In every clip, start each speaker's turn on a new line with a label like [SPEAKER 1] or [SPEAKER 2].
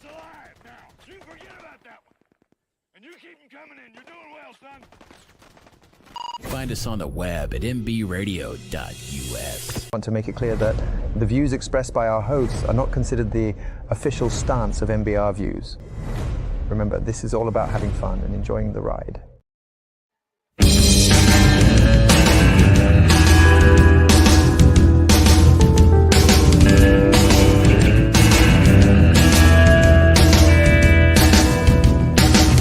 [SPEAKER 1] alive now. You forget about that one. And you keep them coming in. You're doing well, son.
[SPEAKER 2] Find us on the web at mbradio.us.
[SPEAKER 3] I want to make it clear that the views expressed by our hosts are not considered the official stance of MBR Views. Remember, this is all about having fun and enjoying the ride.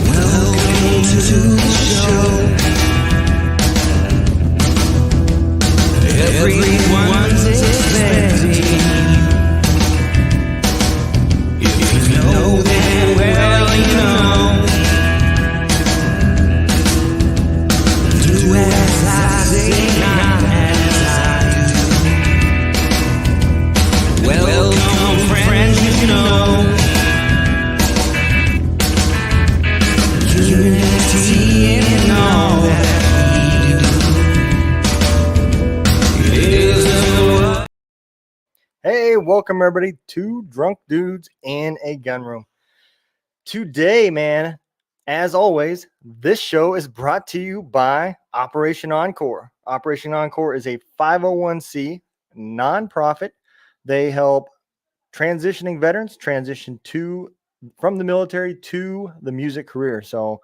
[SPEAKER 4] Welcome to the show. Everyone's expecting. If you know them well, you know. Do as I say, not as I do. Welcome, friends, you know. Unity in all that we do.
[SPEAKER 5] Hey, welcome everybody to Drunk Dudes in a Gun Room. Today, man, as always, this show is brought to you by Operation Encore. Operation Encore is a 501c nonprofit. They help transitioning veterans transition from the military to the music career. So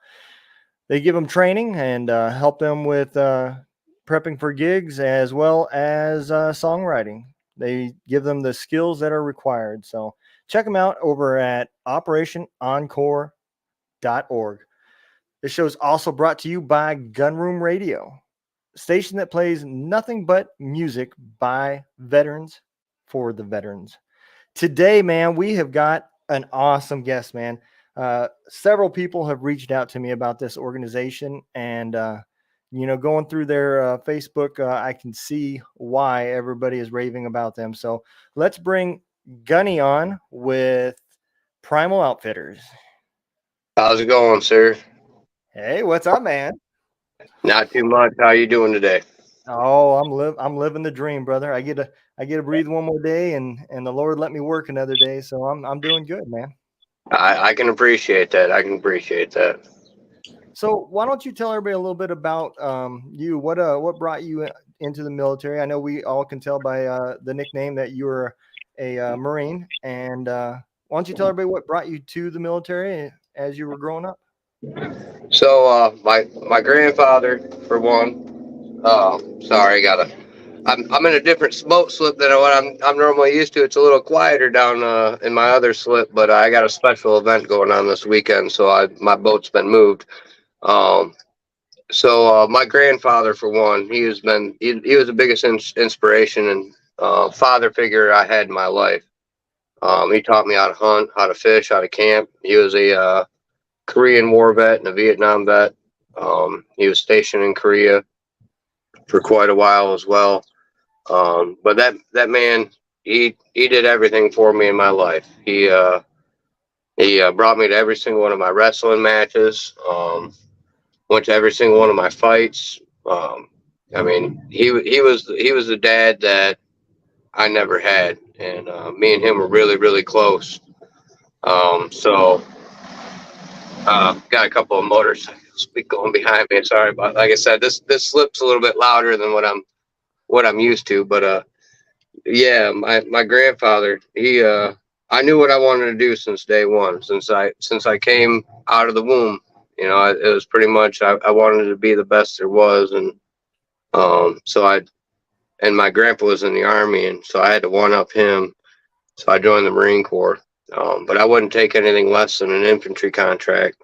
[SPEAKER 5] they give them training and help them with prepping for gigs as well as songwriting. They give them the skills that are required. So check them out over at operationencore.org. This show is also brought to you by Gunroom Radio, a station that plays nothing but music by veterans for the veterans. Today, man, we have got an awesome guest, man. Several people have reached out to me about this organization, and going through their Facebook, I can see why everybody is raving about them. So let's bring Gunne on with Primal Outfitters.
[SPEAKER 6] How's it going, sir?
[SPEAKER 5] Hey, what's up, man?
[SPEAKER 6] Not too much. How you doing today?
[SPEAKER 5] Oh, I'm living the dream, brother. I get to breathe one more day, and the Lord let me work another day, so I'm doing good, man.
[SPEAKER 6] I can appreciate that. I can appreciate that.
[SPEAKER 5] So why don't you tell everybody a little bit about you? What brought you into the military? I know we all can tell by the nickname that you were a Marine. And why don't you tell everybody what brought you to the military as you were growing up?
[SPEAKER 6] So my grandfather, for one. Sorry, I'm in a different boat slip than what I'm normally used to. It's a little quieter down in my other slip, but I got a special event going on this weekend, so my boat's been moved. So my grandfather, for one, he was the biggest inspiration and father figure I had in my life. He taught me how to hunt, how to fish, how to camp. He was a Korean War vet and a Vietnam vet. He was stationed in Korea for quite a while as well. But that man, he did everything for me in my life. He brought me to every single one of my wrestling matches. Went to every single one of my fights. I mean, he was the dad that I never had, and me and him were really, really close. So got a couple of motorcycles going behind me. Sorry about, like I said, this slip's a little bit louder than what I'm used to, but yeah, my grandfather, I knew what I wanted to do since day one, since I came out of the womb. It was pretty much I wanted to be the best there was, and and my grandpa was in the Army, and so I had to one up him. So I joined the Marine Corps, but I wouldn't take anything less than an infantry contract.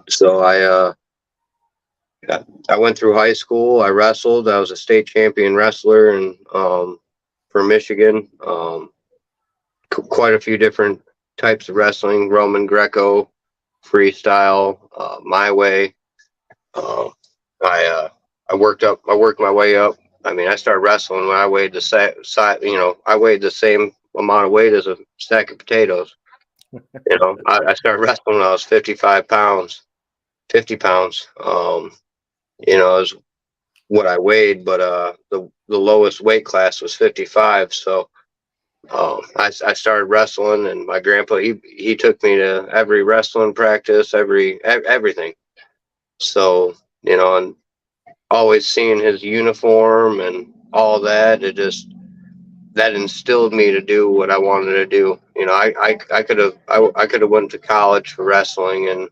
[SPEAKER 6] So I went through high school. I wrestled. I was a state champion wrestler, and for Michigan, quite a few different types of wrestling: Roman, Greco, freestyle, my way. I worked my way up. I mean, I started wrestling when I weighed I weighed the same amount of weight as a sack of potatoes. I started wrestling when I was 50 pounds. Is what I weighed, but the lowest weight class was 55. So I started wrestling, and my grandpa he took me to every wrestling practice, everything. So and always seeing his uniform and all that, that instilled me to do what I wanted to do. I could have went to college for wrestling, and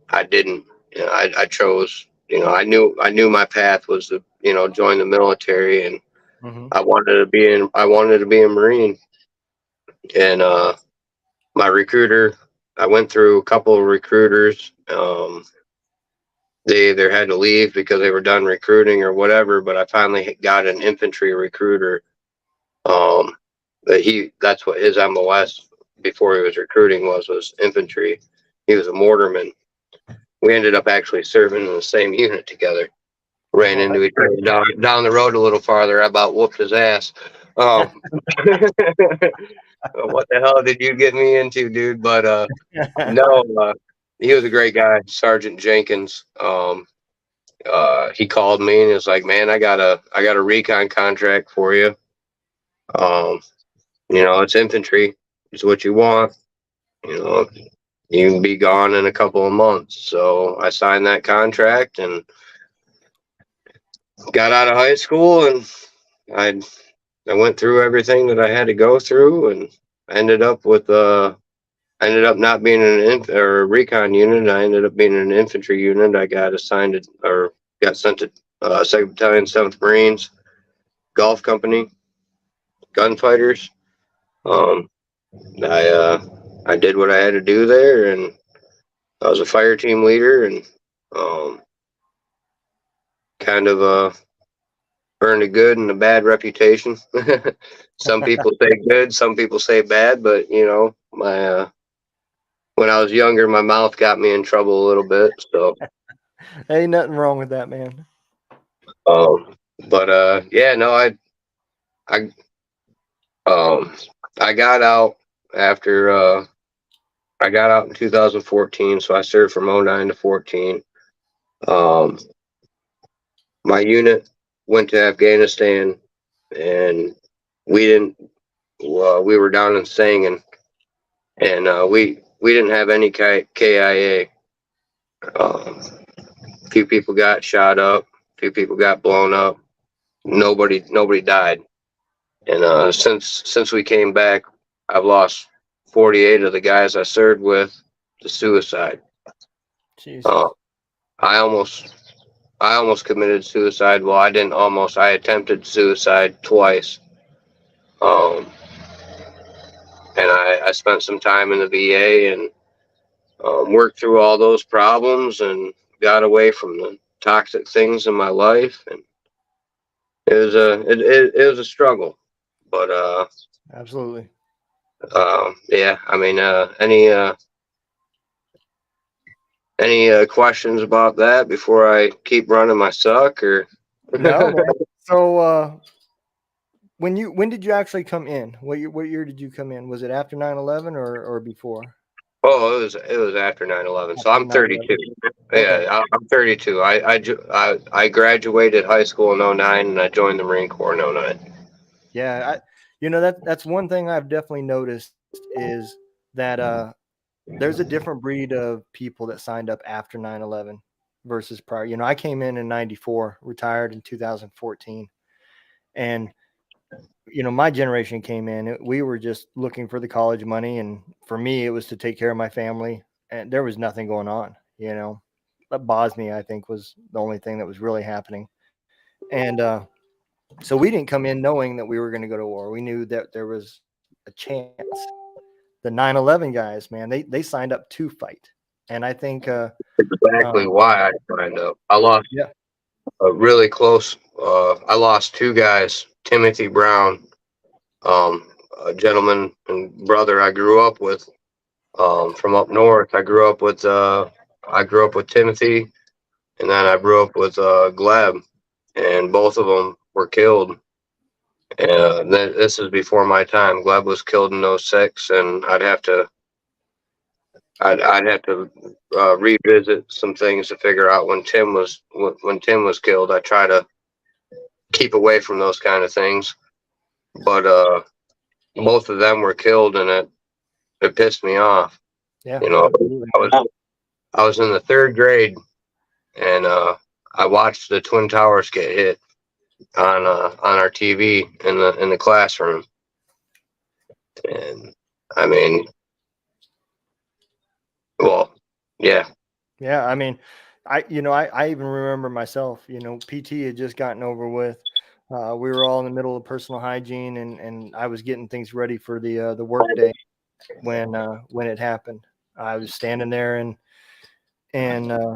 [SPEAKER 6] I didn't. I chose. I knew my path was to join the military, and
[SPEAKER 5] Hmm.
[SPEAKER 6] I wanted to be a Marine. And my recruiter, I went through a couple of recruiters. They either had to leave because they were done recruiting or whatever, but I finally got an infantry recruiter. Um, that's what his MOS before he was recruiting was infantry. He was a mortarman. We ended up actually serving in the same unit together. Ran
[SPEAKER 5] Oh,
[SPEAKER 6] into each other down the road a little farther. I about whooped his ass. Um, what the hell did you get me into, dude? But no, he was a great guy, Sergeant Jenkins. He called me and was like, "Man, I got a recon contract for you. Um, it's infantry. It's what you want. You know, you can be gone in a couple of months." So I signed that contract and got out of high school, and I I went through everything that I had to go through, and I ended up not being in or a recon unit. I ended up being in an infantry unit. I got assigned to, or got sent to 2nd Battalion, 7th Marines, Golf Company, gunfighters. Um, I did what I had to do there, and I was a fire team leader, and um, kind of earned a good and a bad reputation. Some people say good, some people say bad, but my when I was younger, my mouth got me in trouble a little bit. So,
[SPEAKER 5] ain't nothing wrong with that, man.
[SPEAKER 6] um, but yeah, no, I, um, I got out after I got out in 2014, so I served from '09 to 14. Um, my unit went to Afghanistan, and we didn't. We were down in Sangin, and we didn't have any KIA. A few people got shot up. A few people got blown up. Nobody died. And since we came back, I've lost 48 of the guys I served with to suicide.
[SPEAKER 5] Jesus.
[SPEAKER 6] Uh, I almost committed suicide. Well, I didn't almost. I attempted suicide twice. Um, and I spent some time in the VA and worked through all those problems and got away from the toxic things in my life. And it was a struggle, but
[SPEAKER 5] Absolutely.
[SPEAKER 6] yeah. I mean, any questions about that before I keep running my suck or?
[SPEAKER 5] No, man. So, when did you actually come in? What year did you come in? Was it after 9/11 or before?
[SPEAKER 6] Oh, it was after 9/11. So
[SPEAKER 5] After
[SPEAKER 6] I'm
[SPEAKER 5] 9/11.
[SPEAKER 6] 32.
[SPEAKER 5] Okay.
[SPEAKER 6] Yeah, I'm 32. I graduated high school in '09 and I joined the Marine Corps in '09.
[SPEAKER 5] Yeah, that's one thing I've definitely noticed is that there's a different breed of people that signed up after 9/11 versus prior. I came in '94, retired in 2014, and my generation came in. We were just looking for the college money, and for me, it was to take care of my family, and there was nothing going on. Bosnia, I think, was the only thing that was really happening, and so we didn't come in knowing that we were going to go to war. We knew that there was a chance. The 9/11 guys, man, they signed up to fight, and I think
[SPEAKER 6] Exactly why I signed up. I lost
[SPEAKER 5] yeah,
[SPEAKER 6] a really close. I lost two guys, Timothy Brown, a gentleman and brother I grew up with from up north. I grew up with Timothy, and then I grew up with Gleb, and both of them were killed. This is before my time. Gleb was killed in '06, and I'd have to revisit some things to figure out when Tim was killed. I try to keep away from those kind of things, but both of them were killed, and it pissed me off.
[SPEAKER 5] Yeah,
[SPEAKER 6] You know,
[SPEAKER 5] absolutely.
[SPEAKER 6] I was in the 3rd grade, and I watched the Twin Towers get hit on our TV in the classroom, and I mean, well, yeah,
[SPEAKER 5] Yeah, I mean, I even remember myself, PT had just gotten over with. We were all in the middle of personal hygiene, and I was getting things ready for the work day when it happened. I was standing there in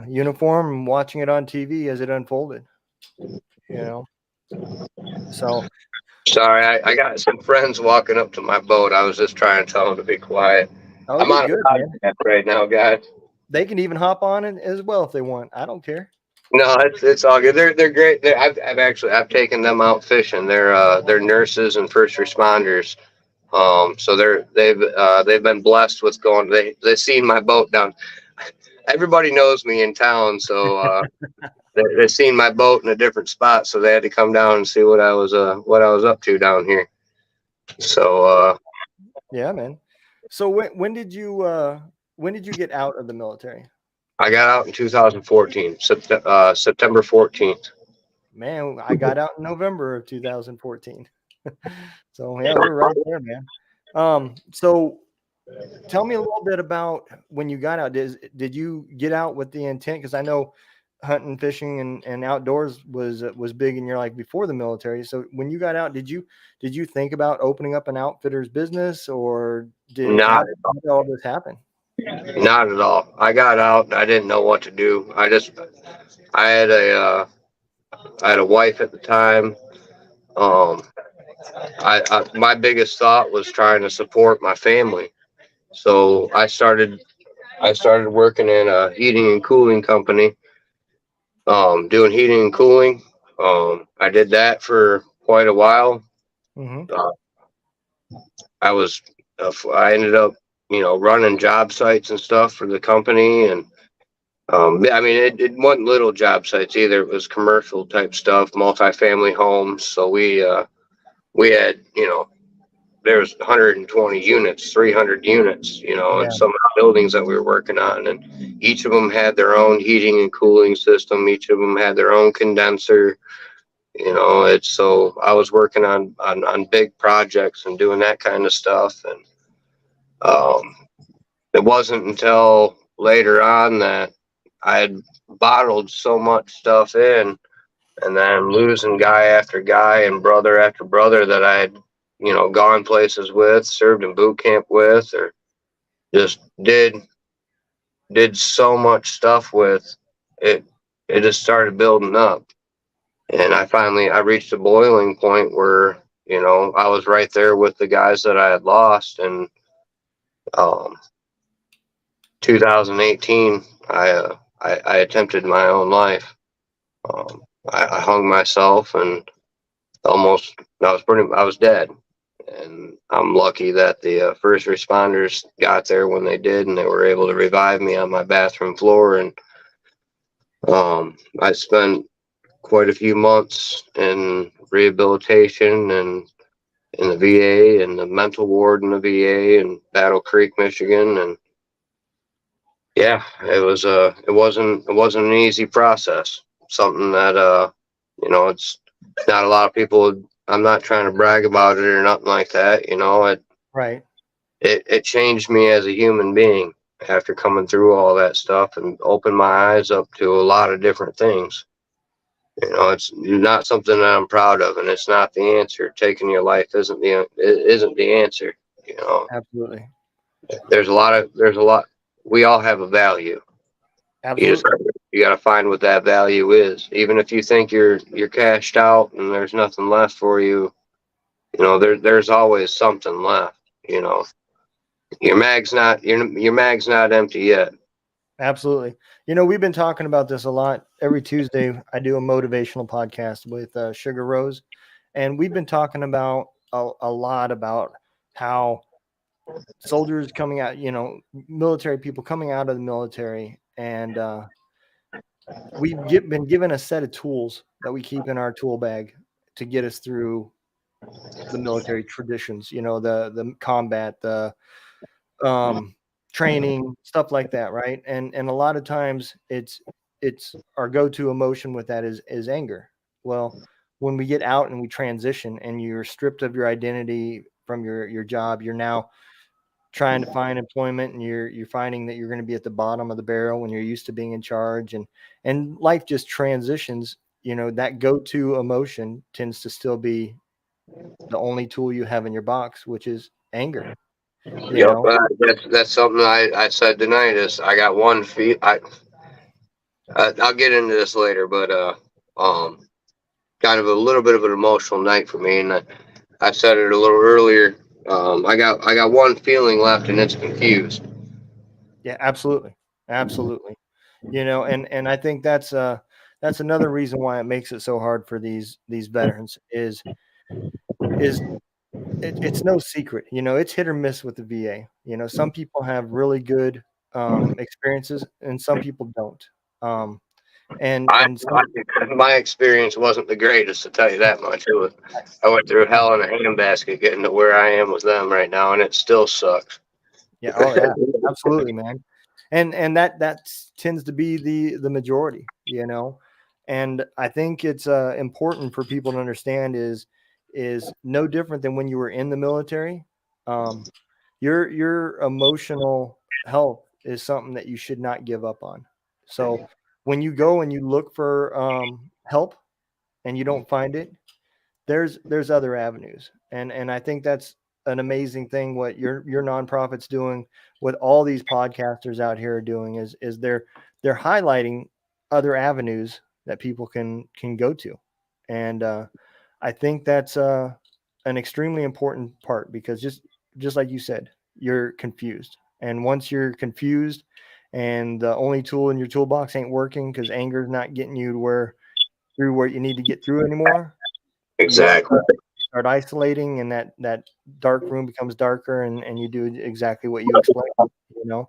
[SPEAKER 5] uniform and watching it on TV as it unfolded, So,
[SPEAKER 6] sorry, I got some friends walking up to my boat. I was just trying to tell them to be quiet.
[SPEAKER 5] oh,
[SPEAKER 6] I'm
[SPEAKER 5] you're
[SPEAKER 6] on
[SPEAKER 5] good,
[SPEAKER 6] a
[SPEAKER 5] man.
[SPEAKER 6] podcast right now, guys.
[SPEAKER 5] They can even hop on it as well if they want. I don't care.
[SPEAKER 6] No, it's all good. They're great. I've taken them out fishing. They're nurses and first responders. So they've been blessed with going. They seen my boat down. Everybody knows me in town, so they seen my boat in a different spot, so they had to come down and see what I was up to down here. So
[SPEAKER 5] Yeah, man. So when did you get out of the military?
[SPEAKER 6] I got out in 2014, September 14th.
[SPEAKER 5] Man, I got out in November of 2014. So yeah, we're right there, man. So tell me a little bit about when you got out. Did you get out with the intent? Because I know hunting, fishing, and outdoors was big in your life before the military. So when you got out, did you think about opening up an outfitter's business, or how did all this happen?
[SPEAKER 6] Not at all. I got out and I didn't know what to do. I had a wife at the time. My biggest thought was trying to support my family. So I started working in a heating and cooling company, doing heating and cooling. I did that for quite a while.
[SPEAKER 5] Mm-hmm.
[SPEAKER 6] I ended up, running job sites and stuff for the company, and I mean, it wasn't little job sites either. It was commercial type stuff, multifamily homes. So we had, there was 120 units, 300 units,
[SPEAKER 5] Yeah.
[SPEAKER 6] and some of the buildings that we were working on, and each of them had their own heating and cooling system. Each of them had their own condenser. So I was working on big projects and doing that kind of stuff, and it wasn't until later on that I had bottled so much stuff in, and then losing guy after guy and brother after brother that I had, gone places with, served in boot camp with, or just did so much stuff with it. It just started building up, and I reached a boiling point where I was right there with the guys that I had lost, and 2018 I attempted my own life. I hung myself, and I was dead. And I'm lucky that the first responders got there when they did, and they were able to revive me on my bathroom floor. And I spent quite a few months in rehabilitation and in the VA and the mental ward in the VA in Battle Creek, Michigan. And yeah, it wasn't an easy process. Something that it's not a lot of people. I'm not trying to brag about it or nothing like that.
[SPEAKER 5] Right.
[SPEAKER 6] It changed me as a human being after coming through all that stuff and opened my eyes up to a lot of different things. It's not something that I'm proud of, and it's not the answer. Taking your life isn't the answer.
[SPEAKER 5] Absolutely.
[SPEAKER 6] There's a lot. We all have a value.
[SPEAKER 5] Absolutely.
[SPEAKER 6] You got to find what that value is. Even if you think you're cashed out and there's nothing left for you, there's always something left. Your mag's not empty yet.
[SPEAKER 5] Absolutely. We've been talking about this a lot. Every Tuesday, I do a motivational podcast with Sugar Rose, and we've been talking about a lot about how soldiers coming out, military people coming out of the military, and we've been given a set of tools that we keep in our tool bag to get us through the military traditions, you know, the combat, the training, stuff like that, right? And a lot of times it's our go-to emotion with that is anger. Well, when we get out and we transition and you're stripped of your identity from your job, you're now trying to find employment, and you're finding that you're going to be at the bottom of the barrel when you're used to being in charge, and life just transitions. You know, that go-to emotion tends to still be the only tool you have in your box, which is anger. You
[SPEAKER 6] Yep,
[SPEAKER 5] know,
[SPEAKER 6] that's something I said tonight. Is I got one feel. I'll get into this later, but kind of a little bit of an emotional night for me, and I said it a little earlier. I got one feeling left, and it's confused.
[SPEAKER 5] yeah, absolutely, absolutely. You know, and I think that's another reason why it makes it so hard for these veterans is it's no secret. You know, it's hit or miss with the VA. You know, some people have really good experiences, and some people don't. Um, and some,
[SPEAKER 6] My experience wasn't the greatest, to tell you that much. I went through hell in a handbasket getting to where I am with them right now, and it still sucks.
[SPEAKER 5] yeah, oh yeah, absolutely, man. And that tends to be the majority, you know. And I think it's important for people to understand is no different than when you were in the military. Um, your emotional health is something that you should not give up on. So when you go and you look for help and you don't find it, there's other avenues, and I think that's an amazing thing what your nonprofit's doing, what all these podcasters out here are doing is they're highlighting other avenues that people can go to, and I think that's an extremely important part, because just like you said, you're confused, and once you're confused and the only tool in your toolbox ain't working because anger is not getting you to where through where you need to get through anymore, you
[SPEAKER 6] Exactly.
[SPEAKER 5] start isolating, and that dark room becomes darker, and you do exactly what you explained, you know.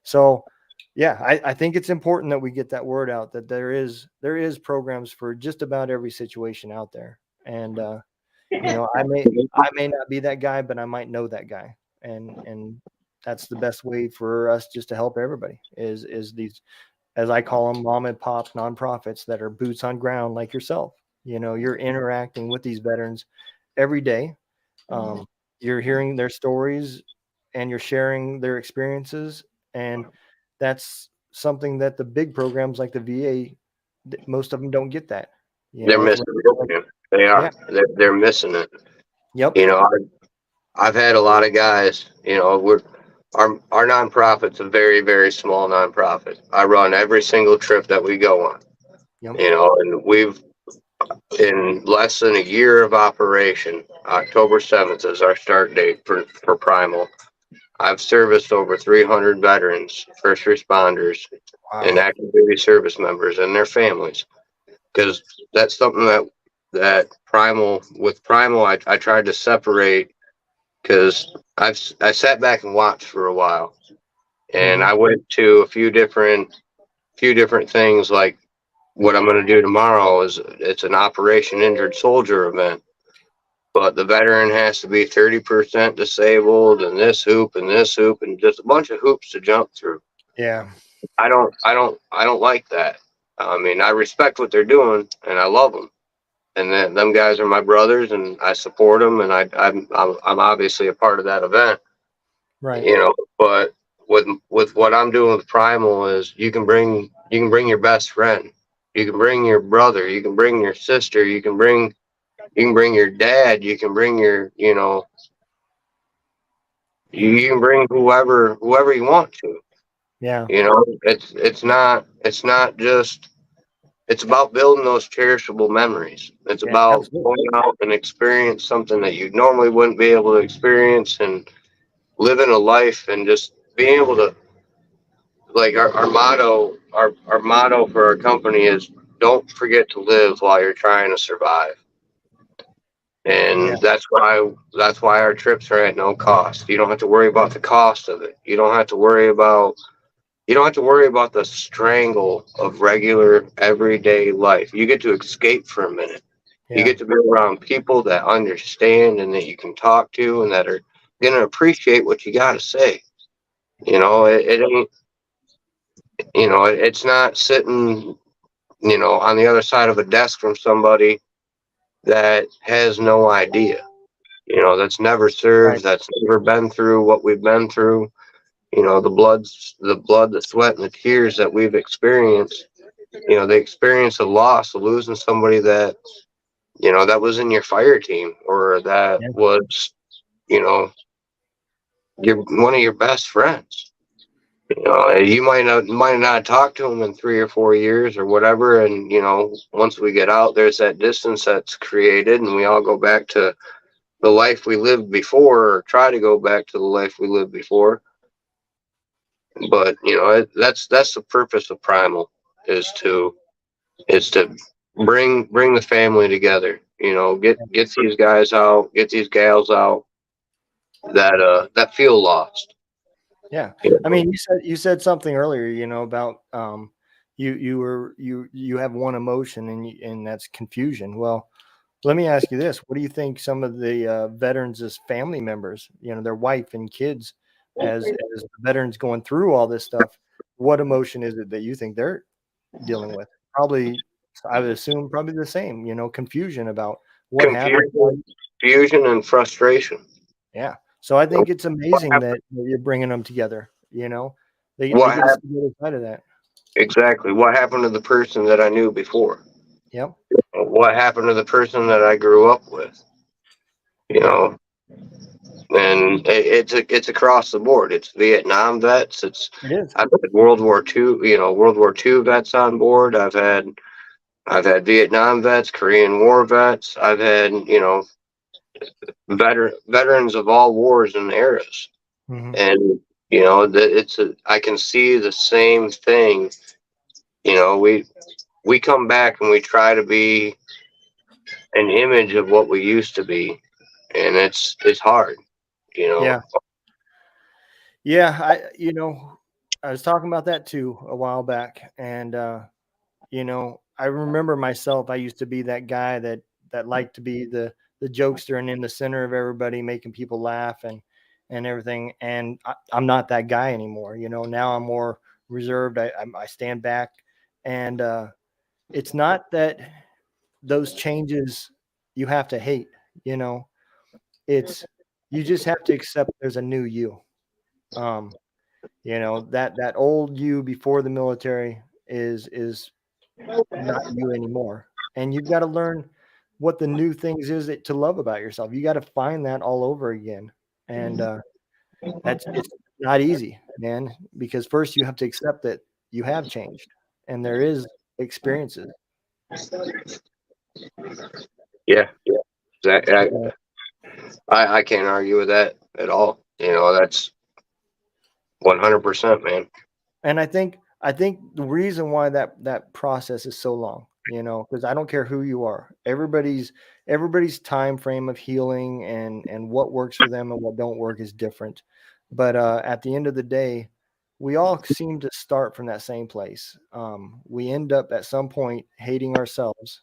[SPEAKER 5] So yeah, I think it's important that we get that word out, that there is programs for just about every situation out there. And you know, I may not be that guy, but I might know that guy. And that's the best way for us just to help everybody is these, as I call them, mom and pop nonprofits that are boots on ground like yourself. You know, you're interacting with these veterans every day. You're hearing their stories and you're sharing their experiences. And that's something that the big programs like the VA, most of them don't get that. You
[SPEAKER 6] They're
[SPEAKER 5] know, it's
[SPEAKER 6] missing it. They
[SPEAKER 5] yeah,
[SPEAKER 6] are. They're missing it.
[SPEAKER 5] yep,
[SPEAKER 6] You know, I've had a lot of guys. You know, our nonprofit's a very, very small nonprofit. I run every single trip that we go on.
[SPEAKER 5] yep,
[SPEAKER 6] You know, and we've in less than a year of operation. October 7th is our start date for Primal. I've serviced over 300 veterans, first responders, and
[SPEAKER 5] wow,
[SPEAKER 6] active duty service members and their families. Because that's something that Primal, I tried to separate, because I sat back and watched for a while, and
[SPEAKER 5] hmm
[SPEAKER 6] I went to a few different things. Like what I'm going to do tomorrow is it's an Operation Injured Soldier event, but the veteran has to be 30% disabled, and this hoop and this hoop and just a bunch of hoops to jump through.
[SPEAKER 5] yeah,
[SPEAKER 6] I don't like that. I mean, I respect what they're doing and I love them, and then them guys are my brothers, and I support them, and I'm obviously a part of that event,
[SPEAKER 5] right,
[SPEAKER 6] you know. But with what I'm doing with Primal is you can bring your best friend, you can bring your brother, you can bring your sister, you can bring your dad, you can bring your, you know, you can bring whoever you want to.
[SPEAKER 5] yeah,
[SPEAKER 6] You know, it's not just, it's about building those cherishable memories. It's
[SPEAKER 5] yeah,
[SPEAKER 6] about
[SPEAKER 5] absolutely,
[SPEAKER 6] going out and experience something that you normally wouldn't be able to experience, and living a life, and just being able to, like, our motto for our company is don't forget to live while you're trying to survive.
[SPEAKER 5] yeah,
[SPEAKER 6] And that's why our trips are at no cost. You don't have to worry about the cost of it. You don't have to worry about the strangle of regular everyday life. You get to escape for a minute. You get to be around people that understand and that you can talk to and that are going to appreciate what you got to say. You know, it ain't, you know, it's not sitting, you know, on the other side of a desk from somebody that has no idea, you know, that's never
[SPEAKER 5] Right.
[SPEAKER 6] served, that's never been through what we've been through. You know, the blood, the sweat, and the tears that we've experienced. You know, the experience of loss, of losing somebody that, you know, that was in your fire team, or that
[SPEAKER 5] Yeah.
[SPEAKER 6] was, you know, one of your best friends. You know, you might not talk to them in 3 or 4 years or whatever, and you know, once we get out, there's that distance that's created, and we all go back to the life we lived before, or try to go back to the life we lived before. But you know, that's the purpose of Primal, is to bring the family together. You know, get these guys out, get these gals out that feel lost.
[SPEAKER 5] Yeah.
[SPEAKER 6] You
[SPEAKER 5] I
[SPEAKER 6] know?
[SPEAKER 5] mean, you said something earlier, you know, about you have one emotion and that's confusion. Well, let me ask you this: what do you think some of the veterans as family members, you know, their wife and kids, as the veterans going through all this stuff, what emotion is it that you think they're dealing with? Probably, I would assume, probably the same. You know, confusion about what happened.
[SPEAKER 6] Confusion and frustration.
[SPEAKER 5] Yeah. So I think it's
[SPEAKER 6] What
[SPEAKER 5] amazing
[SPEAKER 6] happened?
[SPEAKER 5] that you're bringing them together. You know, they
[SPEAKER 6] What
[SPEAKER 5] get to see
[SPEAKER 6] happened?
[SPEAKER 5] the other side of that.
[SPEAKER 6] Exactly. What happened to the person that I knew before?
[SPEAKER 5] Yep.
[SPEAKER 6] What happened to the person that I grew up with? You
[SPEAKER 5] Yeah.
[SPEAKER 6] know, and it's across the board. It's Vietnam vets.
[SPEAKER 5] It is.
[SPEAKER 6] I've had World War II. You know, World War II vets on board. I've had Vietnam vets, Korean War vets. I've had, you know, veterans of all wars and eras,
[SPEAKER 5] Hmm.
[SPEAKER 6] and you know that I can see the same thing. You know, we come back and we try to be an image of what we used to be, and it's hard. You know,
[SPEAKER 5] Yeah. Yeah. I was talking about that too a while back, and I remember myself. I used to be that guy that liked to be the jokester and in the center of everybody, making people laugh and everything. And I'm not that guy anymore. You know, now I'm more reserved. I stand back, and it's not that those changes you have to hate. You know, it's you just have to accept there's a new you. Um, that old you before the military is not you anymore. And you've got to learn what the new things is that to love about yourself. You got to find that all over again. And it's not easy, man, because first you have to accept that you have changed and there is experiences.
[SPEAKER 6] yeah, exactly.
[SPEAKER 5] Uh,
[SPEAKER 6] I can't argue with that at all. You know, that's 100%, man.
[SPEAKER 5] And I think the reason why that process is so long, because I don't care who you are, everybody's time frame of healing and what works for them and what don't work is different. But at the end of the day, we all seem to start from that same place. We end up at some point hating ourselves,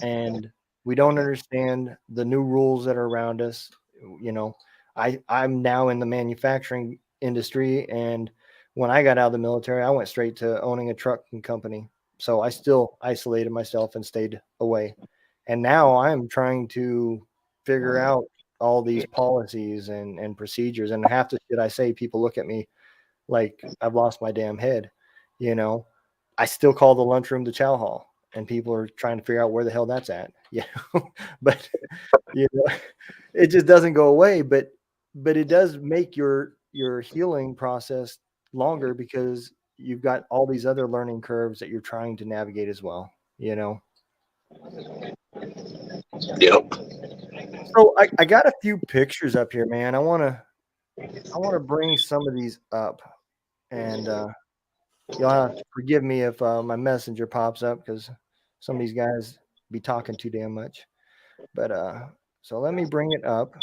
[SPEAKER 5] and we don't understand the new rules that are around us. You know, I'm now in the manufacturing industry, and when I got out of the military, I went straight to owning a trucking company. So I still isolated myself and stayed away. And now I'm trying to figure out all these policies and procedures. And half the shit I say, people look at me like I've lost my damn head. You know, I still call the lunchroom the chow hall, and people are trying to figure out where the hell that's at. But you know, it just doesn't go away. But it does make your healing process longer because you've got all these other learning curves that you're trying to navigate as well. You know.
[SPEAKER 6] Yep.
[SPEAKER 5] So I got a few pictures up here, man. I wanna bring some of these up, and you'll have to forgive me if my messenger pops up because some of these guys be talking too damn much. But so let me bring it up.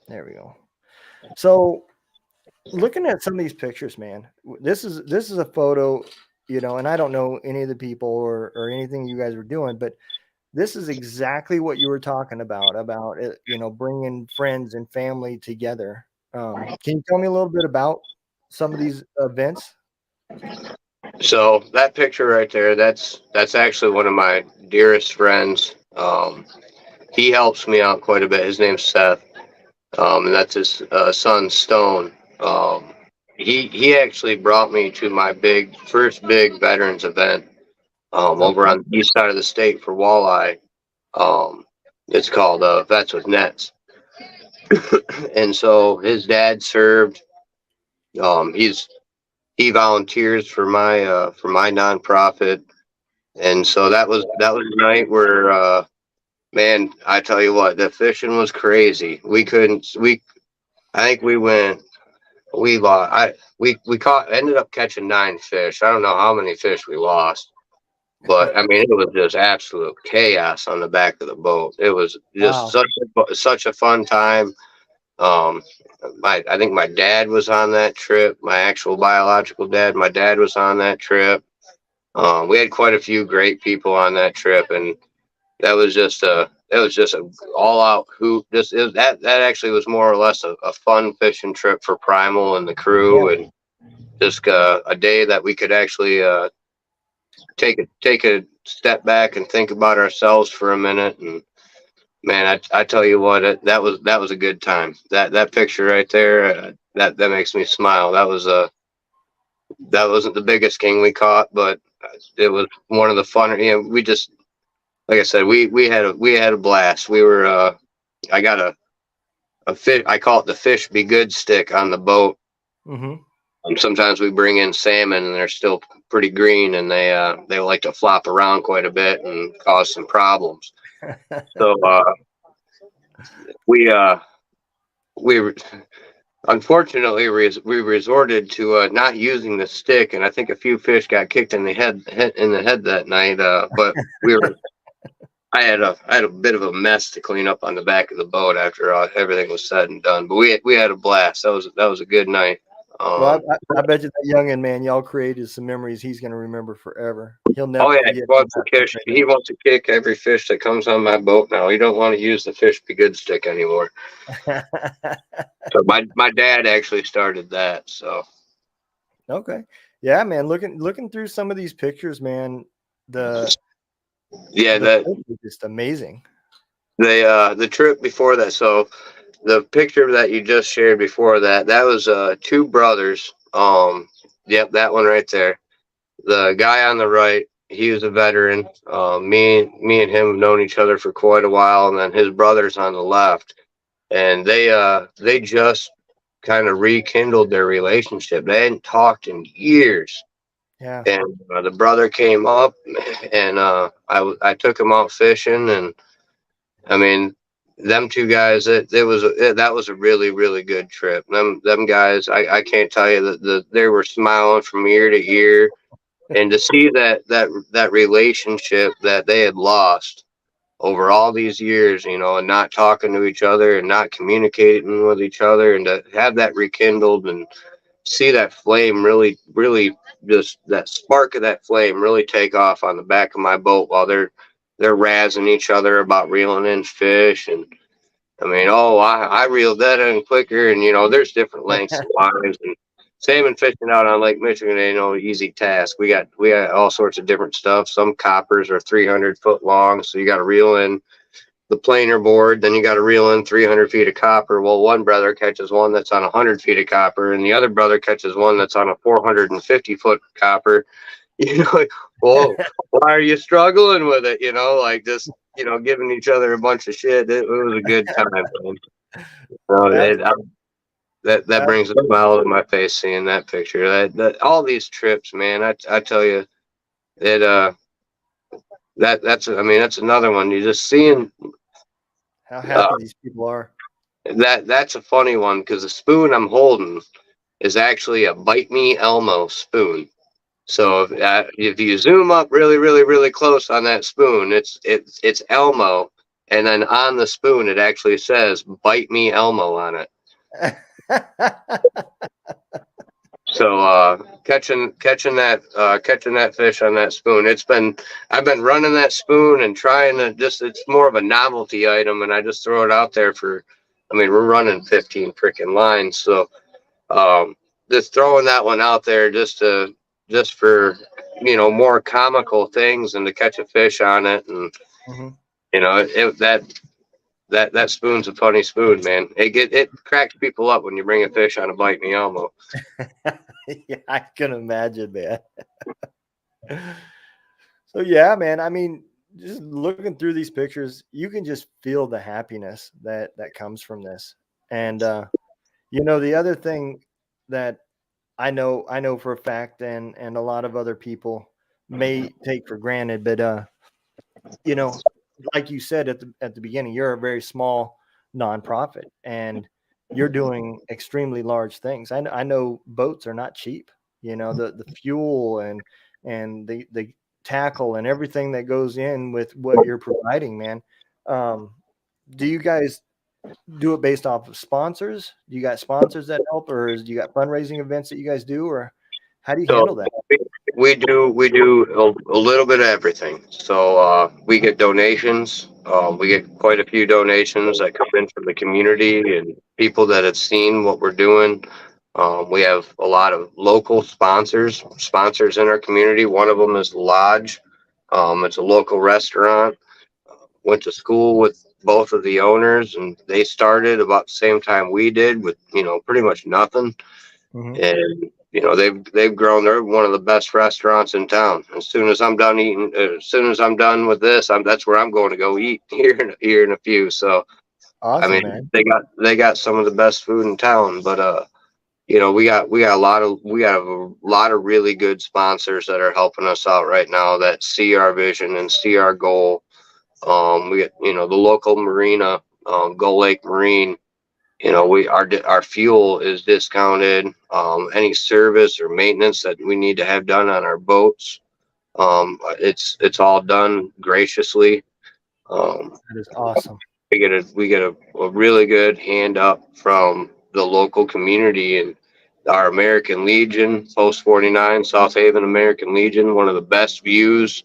[SPEAKER 5] There we go. So looking at some of these pictures, man, this is a photo you know, and I don't know any of the people or anything you guys were doing, but this is exactly what you were talking about it, you know, bringing friends and family together. Can you tell me a little bit about some of these events?
[SPEAKER 6] So that picture right there, that's actually one of my dearest friends. He helps me out quite a bit. His name's Seth, and that's his son Stone. He actually brought me to my first big veterans event over on the east side of the state for walleye. It's called Vets with Nets, and so his dad served. He volunteers for my nonprofit, and so that was the night where man, I tell you what, the fishing was crazy. I think we lost. We ended up catching 9 fish. I don't know how many fish we lost, but I mean it was just absolute chaos on the back of the boat. It was just
[SPEAKER 5] Wow.
[SPEAKER 6] such a fun time. Um, I think my dad was on that trip. My actual biological dad. My dad was on that trip. We had quite a few great people on that trip, and that was just a all out hoot. That actually was more or less a fun fishing trip for Primal and the crew,
[SPEAKER 5] Yeah.
[SPEAKER 6] and just a day that we could actually take a step back and think about ourselves for a minute. And man, I tell you what, that was a good time. That picture right there, that makes me smile. That wasn't the biggest king we caught, but it was one of the funner. You know, we just like I said, we had a blast. We were I got a fish. I call it the fish be good stick on the boat.
[SPEAKER 5] Mm-hmm.
[SPEAKER 6] Sometimes we bring in salmon and they're still pretty green, and they like to flop around quite a bit and cause some problems. So we we unfortunately we resorted to not using the stick, and I think a few fish got kicked in the head that night. But we were I had a bit of a mess to clean up on the back of the boat after everything was said and done. But we had a blast. That was a good night.
[SPEAKER 5] Well, I bet you that youngin' man, y'all created some memories he's going to remember forever. He'll never
[SPEAKER 6] Oh yeah,
[SPEAKER 5] forget that fish right
[SPEAKER 6] he wants to kick every fish that comes on my boat now. He don't want to use the fish be good stick anymore.
[SPEAKER 5] now.
[SPEAKER 6] So my dad actually started that. So
[SPEAKER 5] Okay. Yeah, man. Looking through some of these pictures, man, the
[SPEAKER 6] yeah,
[SPEAKER 5] fish is just amazing.
[SPEAKER 6] the trip before that. So the picture that you just shared before that was 2 brothers. Yep, that one right there. The guy on the right, he was a veteran. Me and him have known each other for quite a while, and then his brothers on the left, and they just kind of rekindled their relationship. They hadn't talked in years,
[SPEAKER 5] Yeah.
[SPEAKER 6] and the brother came up, and I took him out fishing, and I mean them 2 guys. That was a really good trip. Them guys, I can't tell you that they were smiling from ear to ear. And to see that relationship that they had lost over all these years, you know, and not talking to each other and not communicating with each other, and to have that rekindled and see that flame really just that spark of that flame really take off on the back of my boat while they're razzing each other about reeling in fish. And I mean, oh, I reeled that in quicker, and you know, there's different lengths of lines, and salmon fishing out on Lake Michigan ain't no easy task. We got all sorts of different stuff. Some coppers are 300-foot long, so you got to reel in the planer board, then you got to reel in 300 feet of copper. Well, one brother catches one that's on 100 feet of copper, and the other brother catches one that's on a 450-foot copper. You know, well, why are you struggling with it? You know, like just giving each other a bunch of shit. It was a good time, man. That brings a smile to my face seeing that picture. That all these trips, man. I tell you, that's another one. You just seeing
[SPEAKER 5] How happy these people are.
[SPEAKER 6] that's a funny one because the spoon I'm holding is actually a Bite Me Elmo spoon. So if you zoom up really close on that spoon, it's Elmo, and then on the spoon it actually says "Bite Me Elmo" on it. So catching that fish on that spoon, I've been running that spoon and trying to it's more of a novelty item, and I just throw it out there we're running 15 freaking lines, so just throwing that one out there just for more comical things and to catch a fish on it, and
[SPEAKER 5] Hmm.
[SPEAKER 6] that spoon's a funny spoon, man. It cracks people up when you bring a fish on a bite me elmo.
[SPEAKER 5] Yeah, I can imagine, man. So yeah, man. I mean, just looking through these pictures, you can just feel the happiness that comes from this. And the other thing that I know for a fact, and a lot of other people may take for granted, but you know, like you said at the beginning, you're a very small nonprofit, and you're doing extremely large things. I know boats are not cheap. The fuel and the tackle and everything that goes in with what you're providing, man. Do you guys do it based off of sponsors? Do you got sponsors that help, or do you got fundraising events that you guys do, or how do you handle
[SPEAKER 6] So
[SPEAKER 5] that?
[SPEAKER 6] we do a little bit of everything. So we get donations. We get quite a few donations that come in from the community and people that have seen what we're doing. We have a lot of local sponsors in our community. One of them is Lodge. It's a local restaurant. Went to school with both of the owners, and they started about the same time we did with pretty much nothing.
[SPEAKER 5] Hmm.
[SPEAKER 6] And they've grown. They're one of the best restaurants in town. As soon as I'm done eating, as soon as I'm done with this, that's where I'm going to go eat here in a few. So I
[SPEAKER 5] Awesome,
[SPEAKER 6] mean,
[SPEAKER 5] man.
[SPEAKER 6] they got some of the best food in town. But we got a lot of really good sponsors that are helping us out right now that see our vision and see our goal. We get the local marina, Gull Lake Marine. Our fuel is discounted. Any service or maintenance that we need to have done on our boats, it's all done graciously.
[SPEAKER 5] That is awesome.
[SPEAKER 6] We get a really good hand up from the local community and our American Legion, Post 49, South Haven American Legion, one of the best views.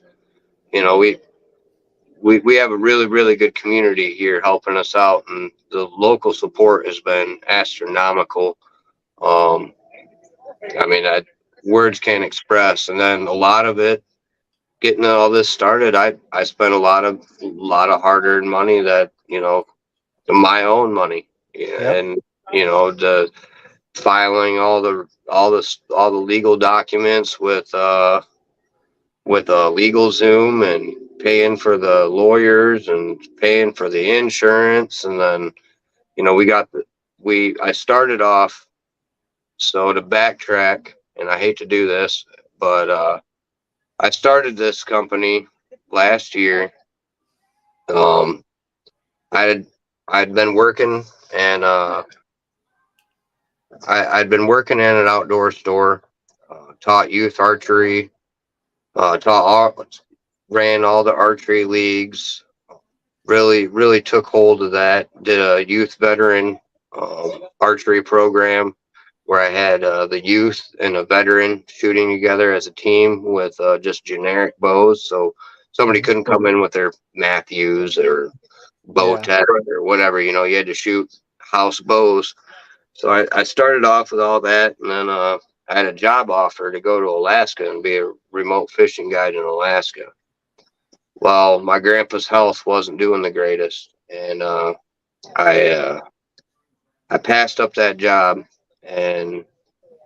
[SPEAKER 6] We have a really, really good community here helping us out, and the local support has been astronomical. Um, words can't express. And then a lot of it, getting all this started, I spent a lot of hard-earned money that my own money,
[SPEAKER 5] Yep.
[SPEAKER 6] and the filing all the legal documents with LegalZoom, and paying for the lawyers and paying for the insurance. And then I started off. So to backtrack, and I hate to do this, but I started this company last year. um I'd been working, and I'd been working in an outdoor store, taught youth archery, ran all the archery leagues. Really took hold of that. Did a youth veteran archery program where I had the youth and a veteran shooting together as a team with just generic bows. So somebody couldn't come in with their Matthews or
[SPEAKER 5] Yeah.
[SPEAKER 6] Bowtech or whatever. You had to shoot house bows. So I started off with all that, and then I had a job offer to go to Alaska and be a remote fishing guide in Alaska. Well, my grandpa's health wasn't doing the greatest, and I passed up that job and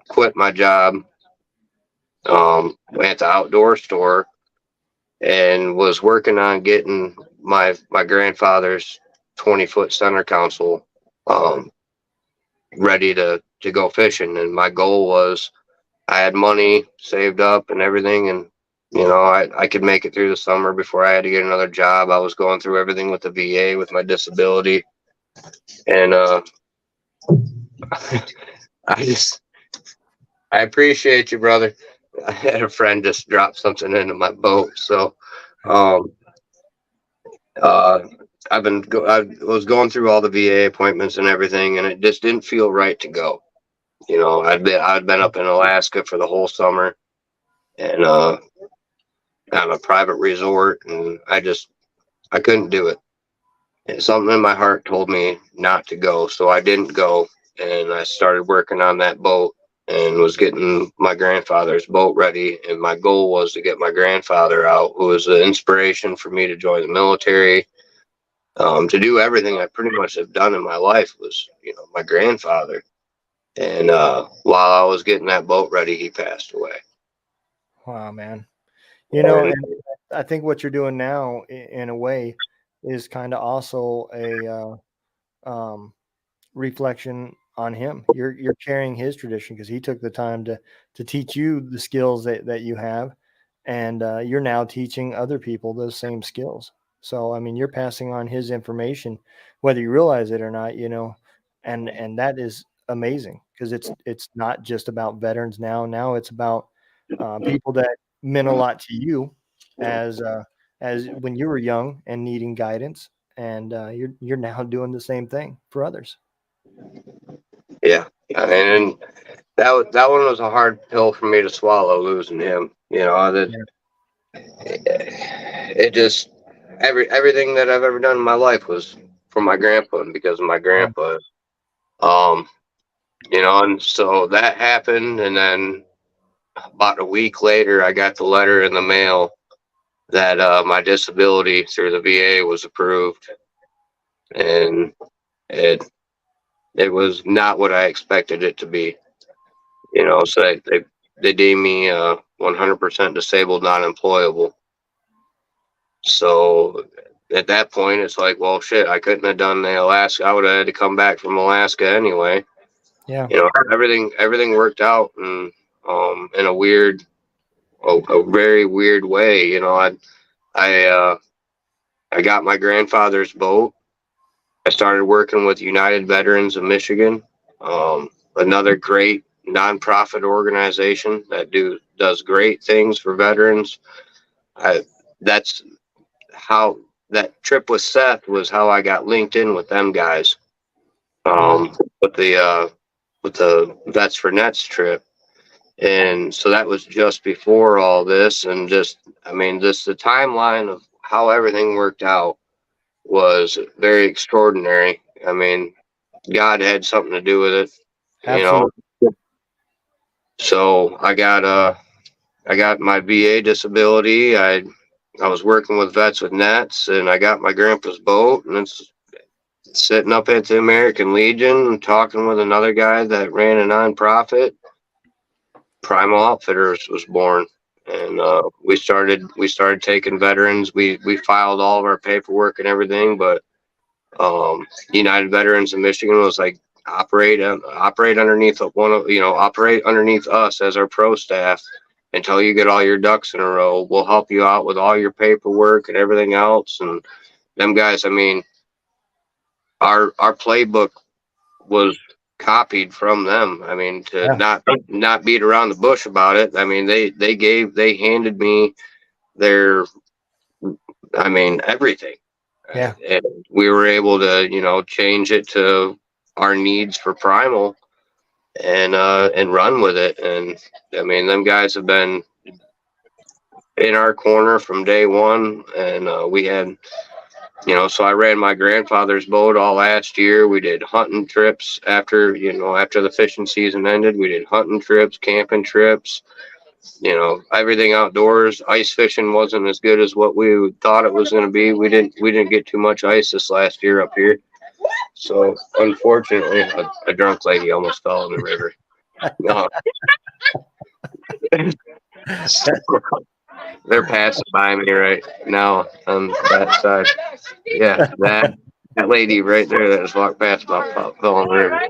[SPEAKER 6] quit my job. Went to outdoor store and was working on getting my grandfather's 20-foot center console ready to go fishing. And my goal was, I had money saved up and everything, and I could make it through the summer before I had to get another job. I was going through everything with the VA with my disability, and I appreciate you, brother. I had a friend just drop something into my boat. So um I was going through all the VA appointments and everything, and it just didn't feel right to go. You know, I'd been up in Alaska for the whole summer, and on a private resort, and I couldn't do it. And something in my heart told me not to go, so I didn't go, and I started working on that boat and was getting my grandfather's boat ready. And my goal was to get my grandfather out, who was the inspiration for me to join the military. To do everything I pretty much have done in my life was, you know, my grandfather. And while I was getting that boat ready, he passed away.
[SPEAKER 5] Wow, man. You know, and I think what you're doing now, in a way, is kind of also a reflection on him. You're carrying his tradition because he took the time to teach you the skills that you have, and you're now teaching other people those same skills. So I mean, you're passing on his information, whether you realize it or not. You know, and that is amazing because it's not just about veterans now. Now it's about people that meant a lot to you as when you were young and needing guidance, and you're now doing the same thing for others.
[SPEAKER 6] Yeah, and that one was a hard pill for me to swallow, losing him. You know, that it just everything that I've ever done in my life was for my grandpa and because of my grandpa. You know, and so that happened, and then about a week later, I got the letter in the mail that my disability through the VA was approved, and it was not what I expected it to be. You know, so they deemed me 100% disabled, not employable. So at that point, it's like, well, shit, I couldn't have done the Alaska. I would have had to come back from Alaska anyway.
[SPEAKER 5] Yeah.
[SPEAKER 6] You know, everything worked out, and in a very weird way. You know, I got my grandfather's boat. I started working with United Veterans of Michigan, another great nonprofit organization that does great things for veterans. That's how that trip with Seth was how I got linked in with them guys. With the Vets for Nets trip. And so that was just before all this, and just, I mean, the timeline of how everything worked out was very extraordinary. I mean, God had something to do with it,
[SPEAKER 5] Absolutely.
[SPEAKER 6] you know. So I got my VA disability. I was working with Vets with Nets, and I got my grandpa's boat, and it's sitting up at the American Legion and talking with another guy that ran a nonprofit. Primal Outfitters was born, and we started taking veterans. We filed all of our paperwork and everything, but United Veterans of Michigan was like, operate underneath operate underneath us as our pro staff until you get all your ducks in a row. We'll help you out with all your paperwork and everything else. And them guys, I mean, our playbook was copied from them. I mean, to not beat around the bush about it. I mean, they handed me their, I mean, everything.
[SPEAKER 5] Yeah.
[SPEAKER 6] And we were able to, you know, change it to our needs for Primal and run with it. And I mean, them guys have been in our corner from day one. And we had, you know, so I ran my grandfather's boat all last year. We did hunting trips after the fishing season ended. We did hunting trips, camping trips, you know, everything outdoors. Ice fishing wasn't as good as what we thought it was going to be. We didn't get too much ice this last year up here. So unfortunately, a drunk lady almost fell in the river. They're passing by me right now on that side. Yeah, that lady right there that just walked past about fell in the river.